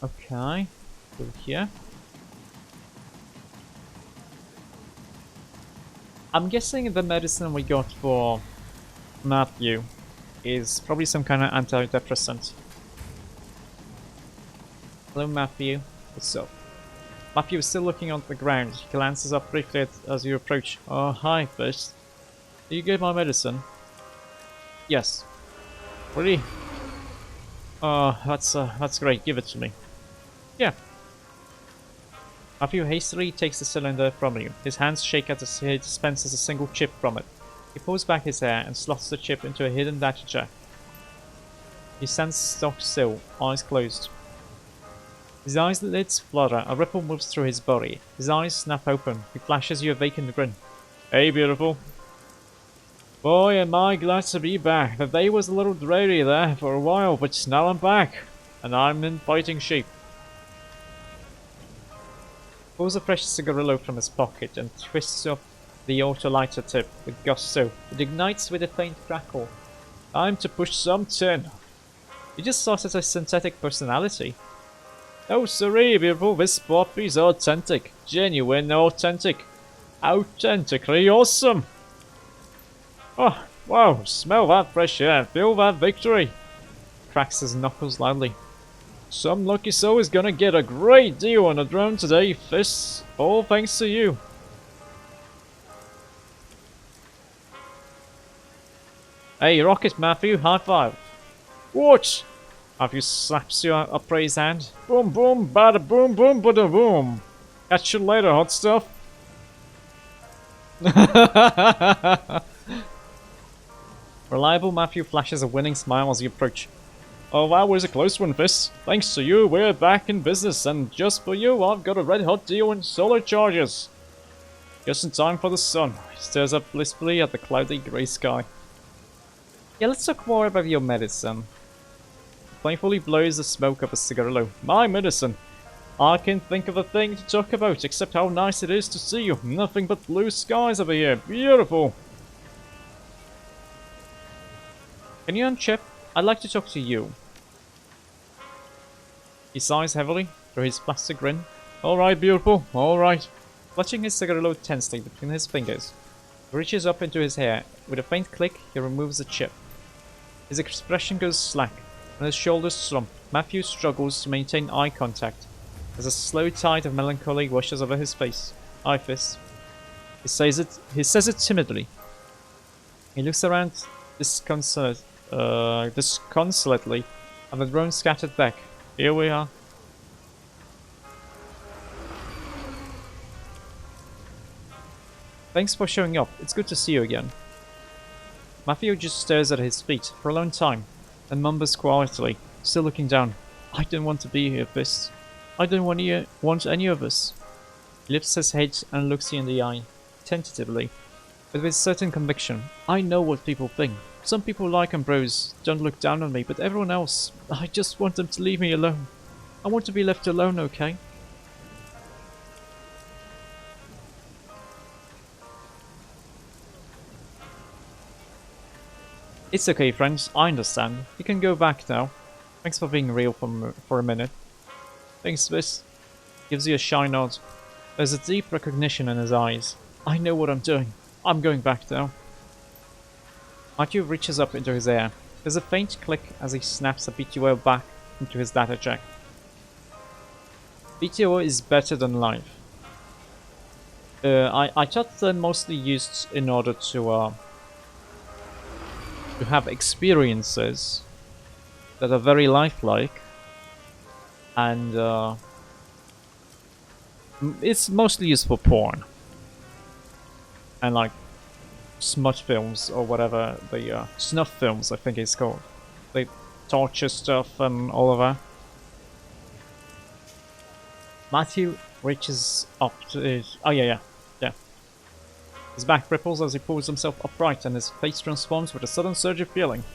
Okay. Go here. I'm guessing the medicine we got for Matthew is probably some kind of antidepressant. Hello, Matthew. What's up? Matthew is still looking on the ground. He glances up briefly as you approach. Oh, hi, fish. Do you get my medicine? Yes. Really? Oh, that's great. Give it to me. Yeah. Matthew hastily takes the cylinder from you. His hands shake as he dispenses a single chip from it. He pulls back his hair and slots the chip into a hidden data jack. He stands stock still, eyes closed. His eyelids flutter, a ripple moves through his body. His eyes snap open. He flashes you a vacant grin. Hey, beautiful. Boy, am I glad to be back. The day was a little dreary there for a while, but now I'm back. And I'm in fighting shape. Pulls a fresh cigarillo from his pocket and twists up the auto lighter tip with gusto. It ignites with a faint crackle. Time to push some tin. You just started a synthetic personality. Oh, sorry, beautiful. This poppy's authentic. Genuine, authentic. Authentically awesome. Oh, wow. Smell that fresh air. Feel that victory. Cracks his knuckles loudly. Some lucky soul is gonna get a great deal on a drone today, Fists. All thanks to you. Hey, rocket, Matthew. High five. What? Matthew slaps you a praise hand. Boom, boom, bada boom, boom, bada boom. Catch you later, hot stuff. Reliable Matthew flashes a winning smile as you approach. Oh, that was a close one, Fist. Thanks to you, we're back in business, and just for you, I've got a red-hot deal in solar charges. Just in time for the sun. He stares up blissfully at the cloudy grey sky. Yeah, let's talk more about your medicine. He playfully blows the smoke of a cigarillo. My medicine. I can't think of a thing to talk about, except how nice it is to see you. Nothing but blue skies over here. Beautiful. Can you unchip? I'd like to talk to you. He sighs heavily through his plastic grin. Alright, beautiful, alright. Clutching his cigarillo tensely between his fingers, he reaches up into his hair. With a faint click, he removes the chip. His expression goes slack, and his shoulders slump. Matthew struggles to maintain eye contact, as a slow tide of melancholy washes over his face. Eye fist. He says it timidly. He looks around disconsolately at the drone scattered back. Here we are. Thanks for showing up. It's good to see you again. Matthew just stares at his feet for a long time, then mumbles quietly, still looking down. I don't want to be here, Fist. I don't want any of us. He lifts his head and looks you in the eye, tentatively, but with certain conviction. I know what people think. Some people like Ambrose, don't look down on me, but everyone else, I just want them to leave me alone. I want to be left alone, okay? It's okay, friends, I understand. You can go back now. Thanks for being real for a minute. Thanks, Viz. Gives you a shy nod. There's a deep recognition in his eyes. I know what I'm doing. I'm going back now. Matthew reaches up into his air. There's a faint click as he snaps a BTO back into his data jack. BTO is better than life. I thought they're mostly used in order to have experiences that are very lifelike, and it's mostly used for porn and like smut films or whatever, the snuff films I think it's called. They torture stuff and all of that. Matthew reaches up to his... Oh yeah. His back ripples as he pulls himself upright and his face transforms with a sudden surge of feeling.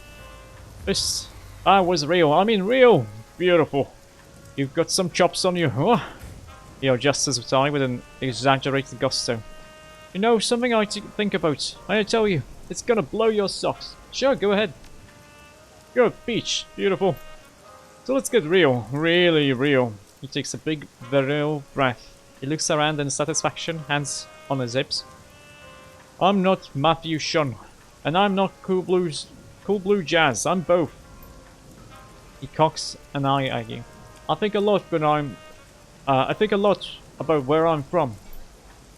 This... I was real. I mean real! Beautiful. You've got some chops on you, huh? He adjusts his tie with an exaggerated gusto. You know, something I think about. I tell you, it's gonna blow your socks. Sure, go ahead. You're a peach. Beautiful. So let's get real, really real. He takes a big, virile breath. He looks around in satisfaction, hands on his hips. I'm not Matthew Shun, and I'm not Cool Blue Jazz. I'm both. He cocks an eye at you. I think a lot about where I'm from.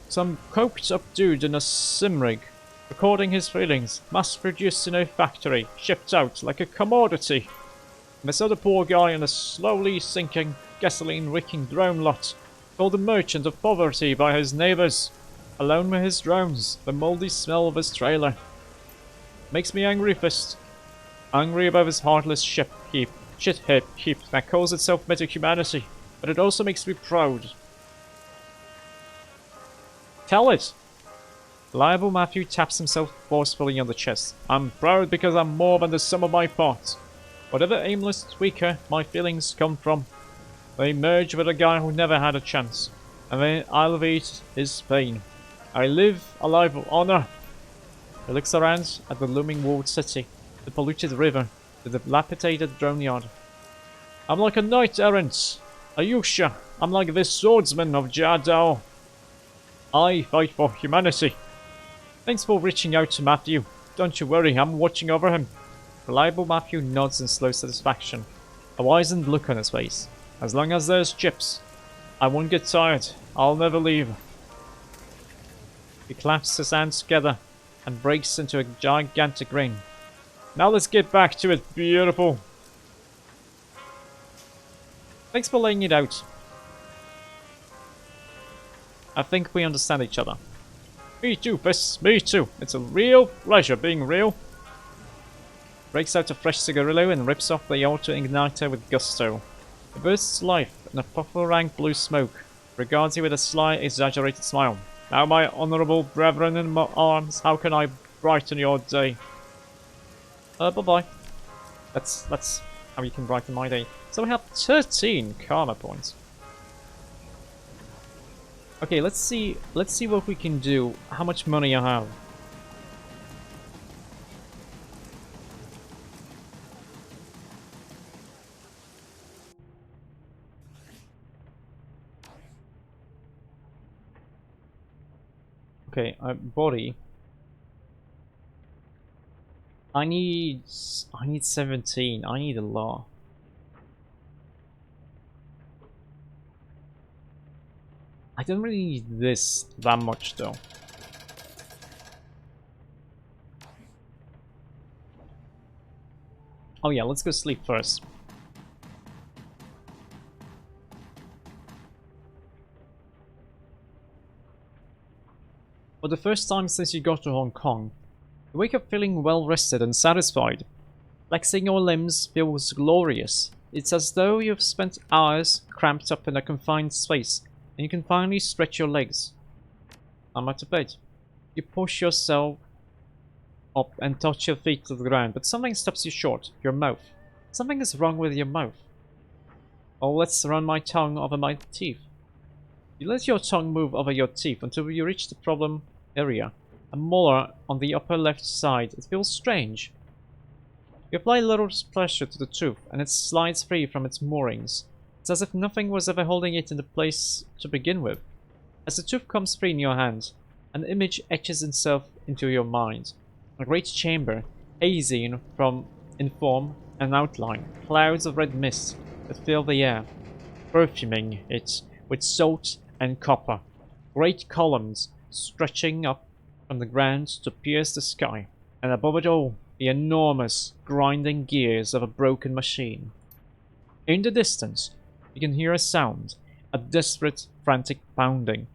Some coked up dude in a sim rig, recording his feelings, mass-produced in a factory, shipped out like a commodity. And this other poor guy in a slowly sinking, gasoline-reeking drone lot, called a merchant of poverty by his neighbors, alone with his drones, the moldy smell of his trailer. Makes me angry, Fist. Angry about his heartless shit heap that calls itself meta-humanity, but it also makes me proud. Tell it! Reliable Matthew taps himself forcefully on the chest. I'm proud because I'm more than the sum of my parts. Whatever aimless tweaker my feelings come from, they merge with a guy who never had a chance, and they elevate his pain. I live a life of honor. He looks around at the looming walled city, the polluted river, the dilapidated drone yard. I'm like a knight-errant, a Yusha. I'm like this swordsman of Jadao. I fight for humanity. Thanks for reaching out to Matthew. Don't you worry, I'm watching over him. Reliable Matthew nods in slow satisfaction, a wizened look on his face. As long as there's chips, I won't get tired. I'll never leave. He claps his hands together and breaks into a gigantic grin. Now let's get back to it, beautiful. Thanks for laying it out. I think we understand each other. Me too, Fist. Me too. It's a real pleasure being real. Breaks out a fresh cigarillo and rips off the auto-igniter with gusto. It bursts life in a puff of rank blue smoke. Regards you with a sly, exaggerated smile. Now my honourable brethren in my arms, how can I brighten your day? Bye-bye. That's how you can brighten my day. So we have 13 karma points. Okay, let's see what we can do. How much money I have. Okay, body. I need 17. I need a lot. I don't really need this that much though. Oh yeah, let's go sleep first. For the first time since you got to Hong Kong, you wake up feeling well rested and satisfied. Flexing your limbs feels glorious. It's as though you've spent hours cramped up in a confined space and you can finally stretch your legs. I'm out of bed. You push yourself up and touch your feet to the ground, but something stops you short. Your mouth. Something is wrong with your mouth. Oh, let's run my tongue over my teeth. You let your tongue move over your teeth until you reach the problem area. A molar on the upper left side. It feels strange. You apply a little pressure to the tooth and it slides free from its moorings. It's as if nothing was ever holding it into place to begin with. As the tooth comes free in your hand, an image etches itself into your mind. A great chamber, hazy in form and outline, clouds of red mist that fill the air, perfuming it with salt and copper. Great columns stretching up from the ground to pierce the sky, and above it all, the enormous, grinding gears of a broken machine. In the distance, you can hear a sound, a desperate, frantic pounding.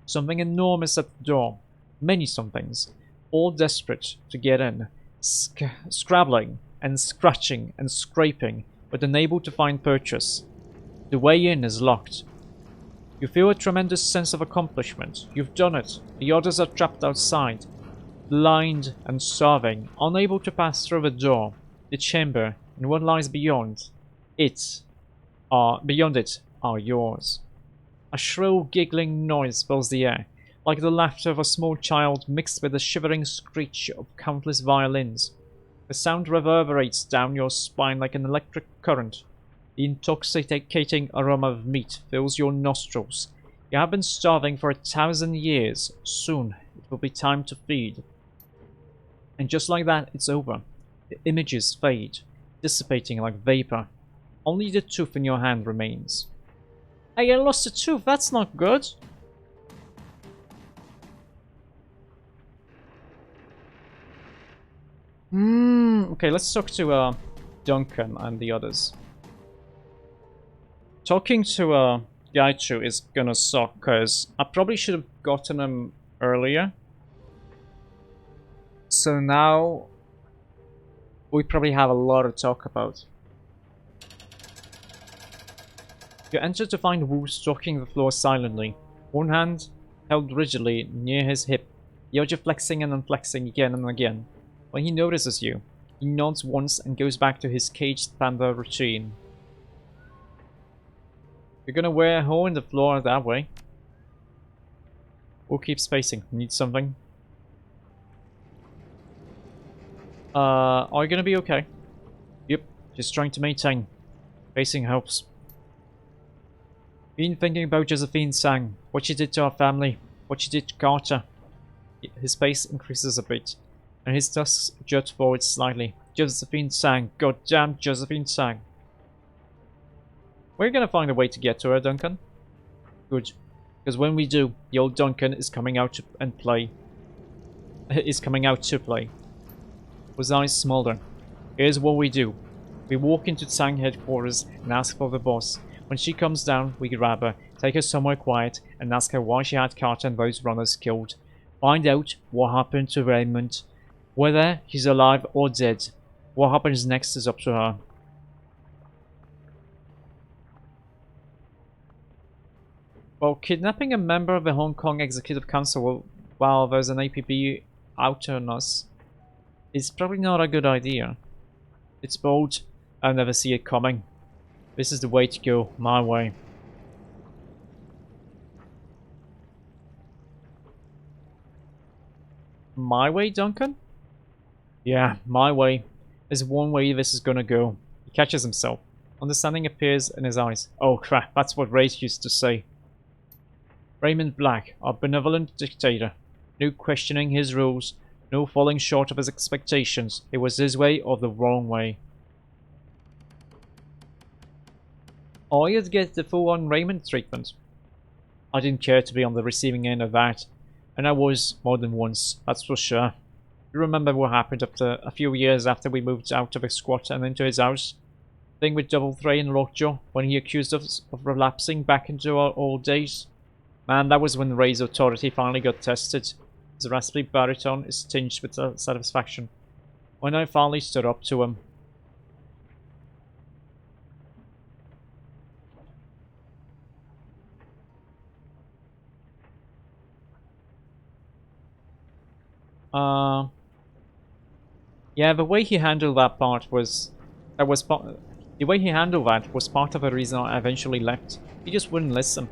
Something enormous at the door, many somethings, all desperate to get in, scrabbling and scratching and scraping, but unable to find purchase. The way in is locked. You feel a tremendous sense of accomplishment. You've done it. The others are trapped outside, blind and starving, unable to pass through the door, the chamber, and what lies beyond it are yours. A shrill giggling noise fills the air, like the laughter of a small child mixed with the shivering screech of countless violins. The sound reverberates down your spine like an electric current, The intoxicating aroma of meat fills your nostrils. You have been starving for 1,000 years. Soon, it will be time to feed. And just like that, it's over. The images fade, dissipating like vapor. Only the tooth in your hand remains. Hey, I lost a tooth, that's not good. Okay, let's talk to Duncan and the others. Talking to Gaichu is gonna suck, because I probably should have gotten him earlier. So now we probably have a lot to talk about. You enter to find Wu stalking the floor silently, one hand held rigidly near his hip, the other flexing and unflexing again and again. When he notices you, he nods once and goes back to his caged panda routine. You're gonna wear a hole in the floor that way. Wu keeps spacing. Need something? Are you gonna be okay? Yep, just trying to maintain. Pacing helps. Been thinking about Josephine Sang, what she did to our family, what she did to Carter. His pace increases a bit, and his tusks jut forward slightly. Josephine Sang, goddamn Josephine Sang. We're gonna find a way to get to her, Duncan. Good, because when we do, the old Duncan is coming out to play. His eyes smolder. Here's what we do. We walk into Tsang headquarters and ask for the boss. When she comes down, we grab her, take her somewhere quiet, and ask her why she had Carter and those runners killed. Find out what happened to Raymond. Whether he's alive or dead. What happens next is up to her. Well, kidnapping a member of the Hong Kong Executive Council while there's an APB out on us is probably not a good idea. It's bold. I'll never see it coming. This is the way to go, my way. My way, Duncan? Yeah, my way. There's one way this is gonna go. He catches himself. Understanding appears in his eyes. Oh crap, that's what Ray used to say. Raymond Black, our benevolent dictator. No questioning his rules. No falling short of his expectations. It was his way or the wrong way. Or you'd get the full-on Raymond treatment. I didn't care to be on the receiving end of that. And I was, more than once, that's for sure. You remember what happened after a few years after we moved out of his squat and into his house? Thing with Double Three and Lockjaw, when he accused us of relapsing back into our old days? Man, that was when Ray's authority finally got tested. His raspy baritone is tinged with satisfaction. When I finally stood up to him. Yeah, the way he handled that part was... the way he handled that was part of the reason I eventually left. He just wouldn't listen.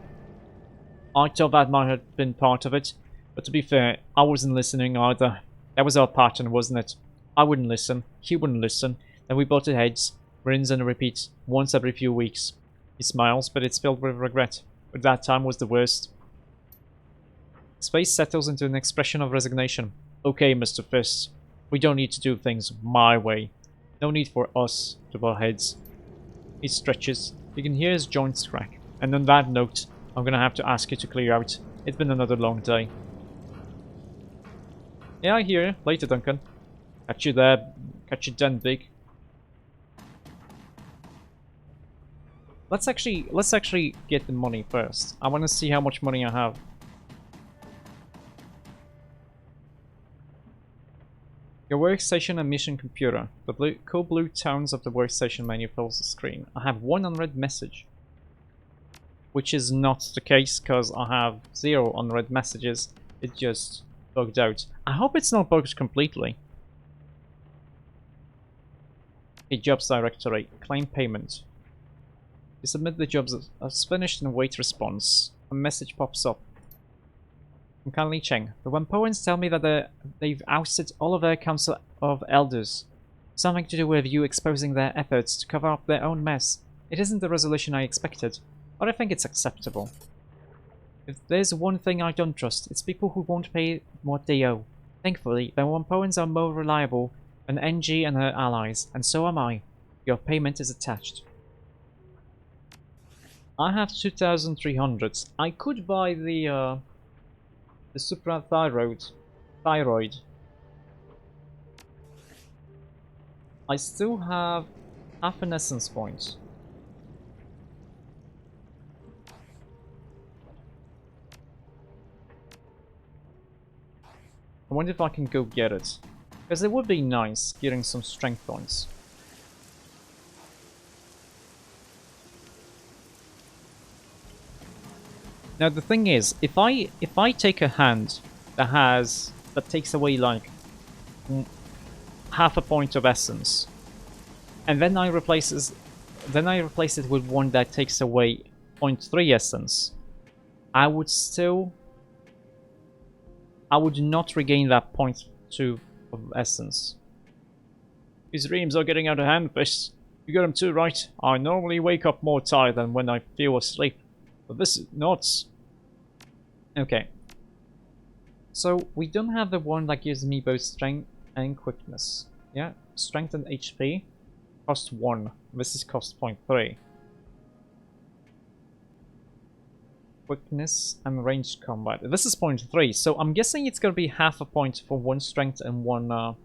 I thought that might have been part of it. But to be fair, I wasn't listening either. That was our pattern, wasn't it? I wouldn't listen, he wouldn't listen, then we butted heads, rinse and repeat, once every few weeks. He smiles, but it's filled with regret. But that time was the worst. His face settles into an expression of resignation. Okay, Mr. Fist. We don't need to do things my way. No need for us to butt heads. He stretches. You can hear his joints crack. And on that note, I'm gonna have to ask you to clear out. It's been another long day. Yeah, I hear you. Later, Duncan. Catch you there. Catch you then, Big. Let's actually get the money first. I want to see how much money I have. Your workstation and mission computer. The cool blue tones of the workstation menu fills the screen. I have one unread message. Which is not the case because I have 0 unread messages. It just bugged out. I hope it's not bugged completely. A jobs directory. Claim payment. You submit the jobs as finished and await response. A message pops up. From Kanli Cheng. The Wampoans tell me that they've ousted all of their council of elders. Something to do with you exposing their efforts to cover up their own mess. It isn't the resolution I expected, but I think it's acceptable. If there's one thing I don't trust, it's people who won't pay what they owe. Thankfully, the opponents are more reliable than NG and her allies, and so am I. Your payment is attached. I have 2,300. I could buy the thyroid. I still have half an essence point. I wonder if I can go get it. Because it would be nice getting some strength points. Now the thing is, if I take a hand that takes away like half a point of essence, and then I replace it with one that takes away 0.3 essence, I would not regain that 0.2 of essence. These dreams are getting out of hand, Fish. You got them too right. I normally wake up more tired than when I feel asleep, but this is nuts. Okay. So we don't have the one that gives me both strength and quickness. Yeah, strength and HP cost 1. This is cost 0.3. Quickness and ranged combat. This is 0.3, so I'm guessing it's gonna be half a point for one strength and one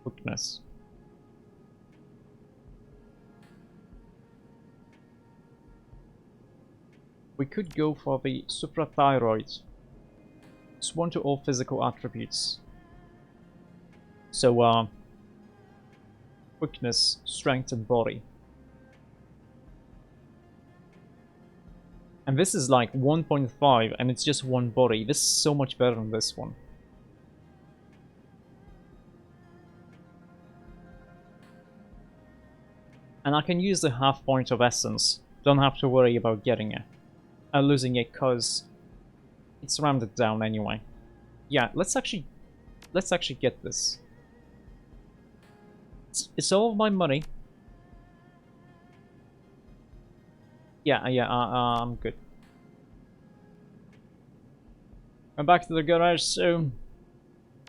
quickness. We could go for the suprathyroid. It's 1 to all physical attributes. So, quickness, strength, and body. And this is like 1.5, and it's just one body. This is so much better than this one. And I can use the half point of essence. Don't have to worry about getting it. Losing it, cause it's rounded down anyway. Yeah, let's actually get this. It's all of my money. Yeah, I'm good. I'm back to the garage soon.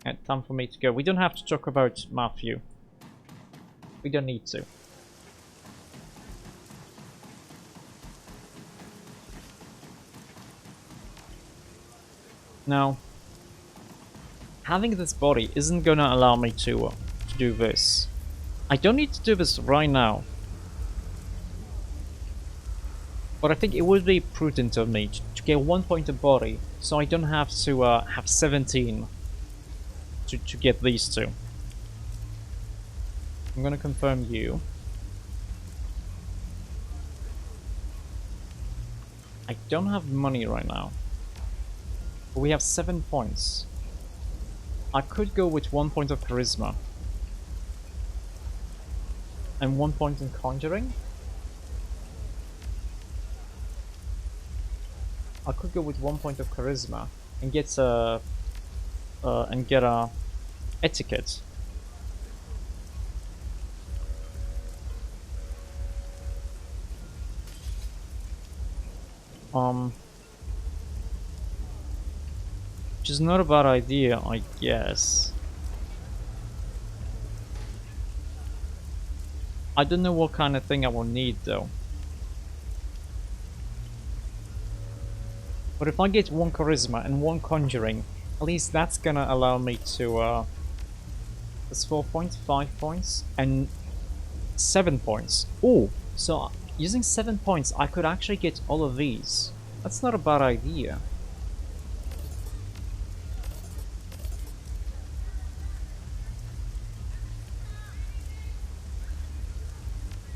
And time for me to go. We don't have to talk about Matthew. We don't need to. Now, having this body isn't gonna allow me to do this. I don't need to do this right now. But I think it would be prudent of me to get 1 point of body, so I don't have to have 17 to get these two. I'm gonna confirm you. I don't have money right now. But we have 7 points. I could go with 1 point of charisma. And 1 point in conjuring. I could go with 1 point of charisma and get a etiquette. Which is not a bad idea, I guess. I don't know what kind of thing I will need though. But if I get 1 charisma and 1 conjuring, at least that's gonna allow me to that's 4 points, 5 points, and 7 points. Oh, so using 7 points I could actually get all of these. That's not a bad idea.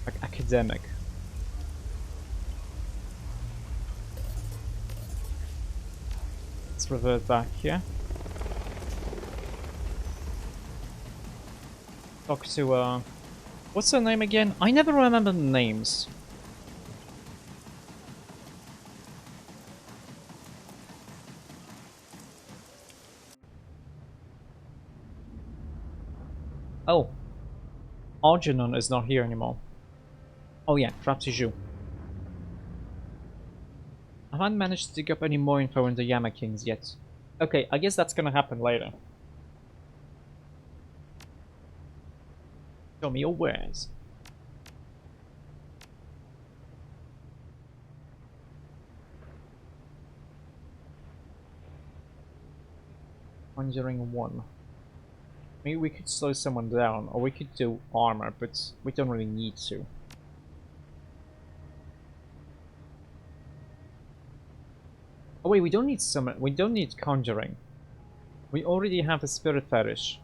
Like academic. Let's revert back here. Talk to what's her name again? I never remember the names. Oh. Arjunon is not here anymore. Oh yeah, Traptiju. I haven't managed to dig up any more info on the Yama Kings yet. Okay, I guess that's gonna happen later. Show me your wares. Conjuring 1. Maybe we could slow someone down, or we could do armor, but we don't really need to. Oh wait, we don't need summon. We don't need conjuring. We already have a spirit fetish.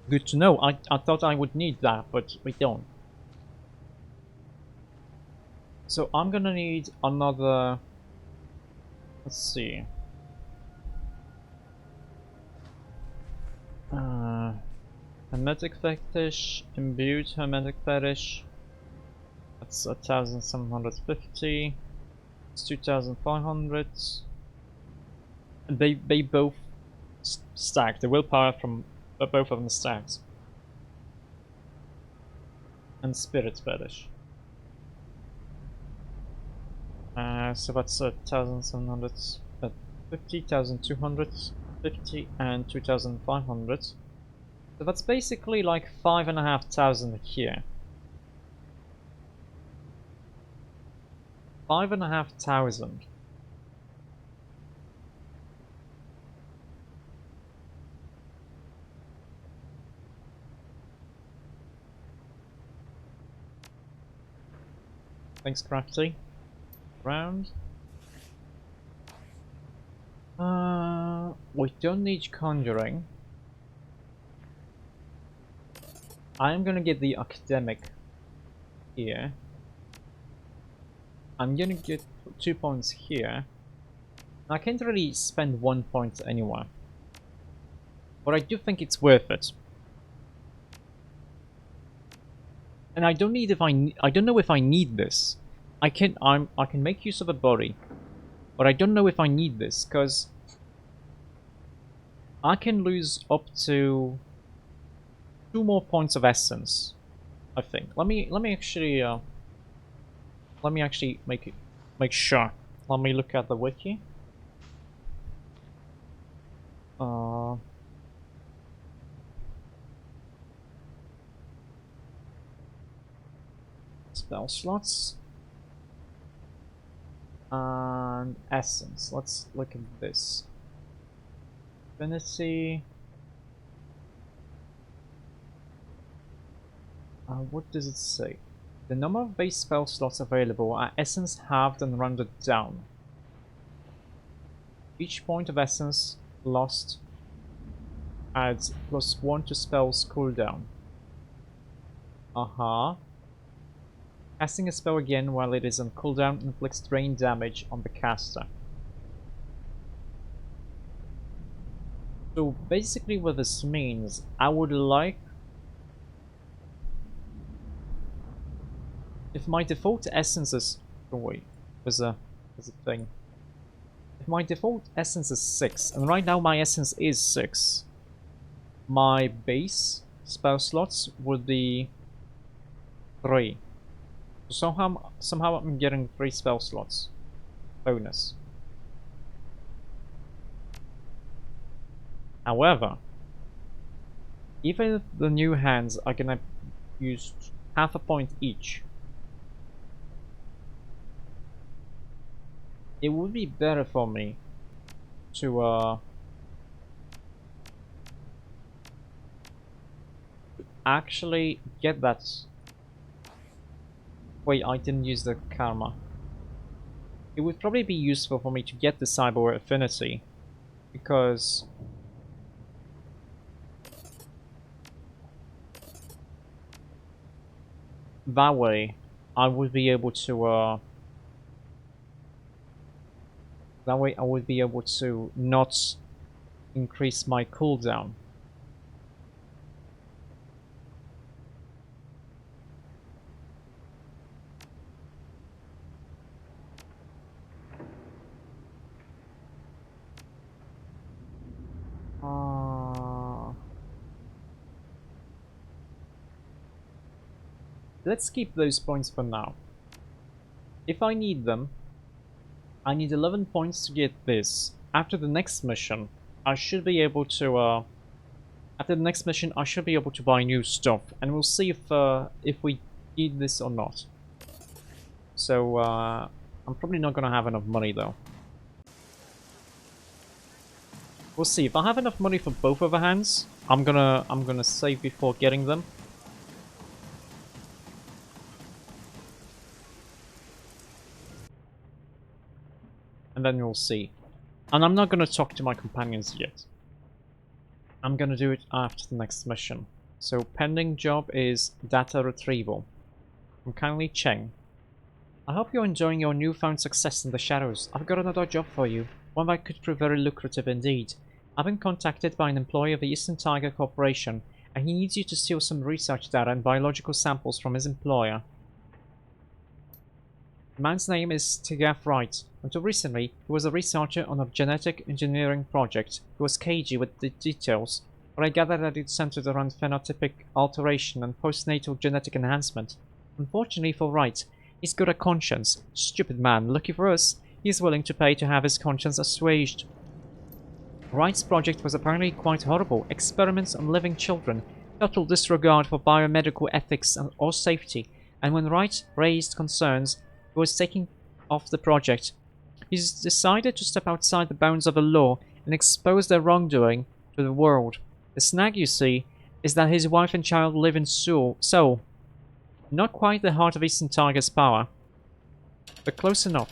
Good to know. I thought I would need that, but we don't. So I'm gonna need another. Let's see. Hermetic fetish, imbued hermetic fetish. That's 1,750. It's 2,500. They both stack. The willpower from both of them stacks. And spirit fetish. So that's 1,750, 1,250, and 2,500. So that's basically like 5,500 here. 5,500. Thanks, Crafty. Round. We don't need conjuring. I'm gonna get the academic here. I'm gonna get 2 points here. I can't really spend 1 point anywhere. But I do think it's worth it. And I don't need I don't know if I need this. I can make use of a body. But I don't know if I need this, because I can lose up to 2 more points of essence, I think. Let me actually make sure. Let me look at the wiki. Spell slots and essence. Let's look at this. Affinity. What does it say? The number of base spell slots available are essence halved and rounded down. Each point of essence lost adds +1 to spell's cooldown. Casting a spell again while it is on cooldown inflicts drain damage on the caster. So basically what this means, I would like... If my default essence is... Oh wait, there's a thing. If my default essence is 6, and right now my essence is 6, my base spell slots would be 3. So somehow I'm getting 3 spell slots. Bonus. However, even if the new hands are gonna use half a point each, it would be better for me to actually get that. Wait, I didn't use the karma. It would probably be useful for me to get the cyber affinity, because that way I would be able to not increase my cooldown. Let's keep those points for now. If I need them, I need 11 points to get this. After the next mission, I should be able to, after the next mission, I should be able to buy new stuff, and we'll see if we need this or not. So, I'm probably not gonna have enough money though. We'll see. If I have enough money for both of our hands, I'm gonna save before getting them. And then we'll see. And I'm not gonna talk to my companions yet. I'm gonna do it after the next mission. So pending job is data retrieval. I'm kindly Cheng. I hope you're enjoying your newfound success in the shadows. I've got another job for you, one that could prove very lucrative indeed. I've been contacted by an employee of the Eastern Tiger Corporation, and he needs you to steal some research data and biological samples from his employer. The man's name is Tigaf Wright. Until recently, he was a researcher on a genetic engineering project. He was cagey with the details, but I gather that it centered around phenotypic alteration and postnatal genetic enhancement. Unfortunately for Wright, he's got a conscience. Stupid man. Lucky for us, he's willing to pay to have his conscience assuaged. Wright's project was apparently quite horrible. Experiments on living children, total disregard for biomedical ethics or safety, and when Wright raised concerns, he was taking off the project. He's decided to step outside the bounds of the law and expose their wrongdoing to the world. The snag, you see, is that his wife and child live in Seoul. Not quite the heart of Eastern Tiger's power, but close enough.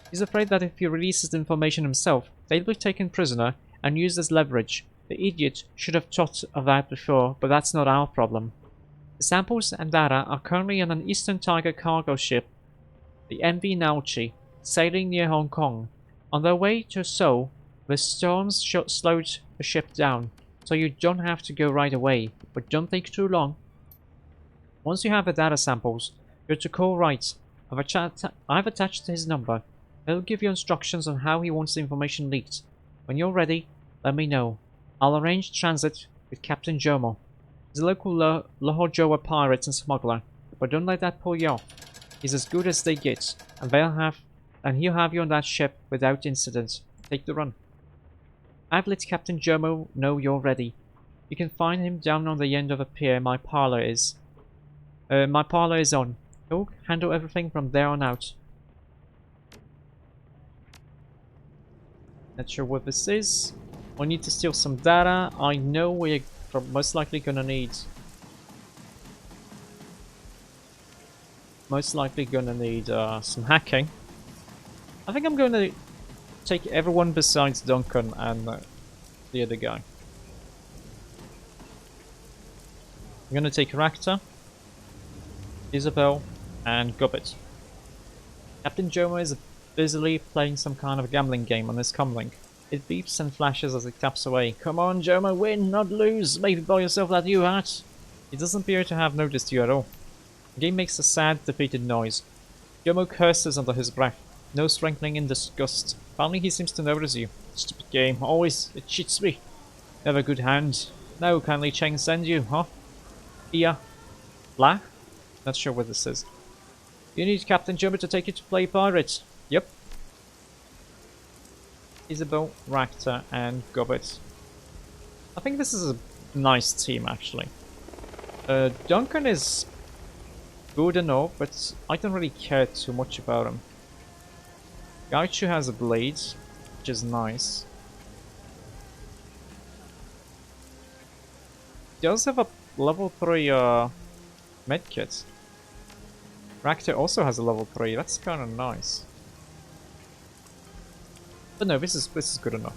He's afraid that if he releases the information himself, they'll be taken prisoner and used as leverage. The idiot should have thought of that before, but that's not our problem. The samples and data are currently on an Eastern Tiger cargo ship, the MV Naochi, sailing near Hong Kong. On their way to Seoul, the storms slowed the ship down, so you don't have to go right away, but don't take too long. Once you have the data samples, you're to call Wright. I've attached his number. He'll give you instructions on how he wants the information leaked. When you're ready, let me know. I'll arrange transit with Captain Jomo. He's a local Lahore Joa pirate and smuggler, but don't let that pull you off. He's as good as they get, and he'll have you on that ship without incident. Take the run. I've let Captain Jomo know you're ready. You can find him down on the end of the pier. My parlor is on. He'll handle everything from there on out. Not sure what this is. We need to steal some data. I know we're most likely gonna need some hacking. I think I'm going to take everyone besides Duncan and the other guy. I'm going to take Rakta, Isabel, and Gubbit. Captain Jomo is busily playing some kind of gambling game on his comlink. It beeps and flashes as it taps away. Come on, Jomo, win, not lose. Maybe buy yourself that new hat. He doesn't appear to have noticed you at all. The game makes a sad, defeated noise. Jomo curses under his breath, nose wrinkling in disgust. Finally, he seems to notice you. Stupid game, always, it cheats me. You have a good hand. Now, kindly Cheng send you, huh? Here. Blah? Not sure what this is. You need Captain Jomo to take you to play pirate. Yep. Isabel, Rakta, and Gobbet. I think this is a nice team, actually. Duncan is good and all, but I don't really care too much about him. Gaichu has a blade, which is nice. He does have a level 3 medkit. Rakta also has a level 3, that's kind of nice. But no, this is good enough.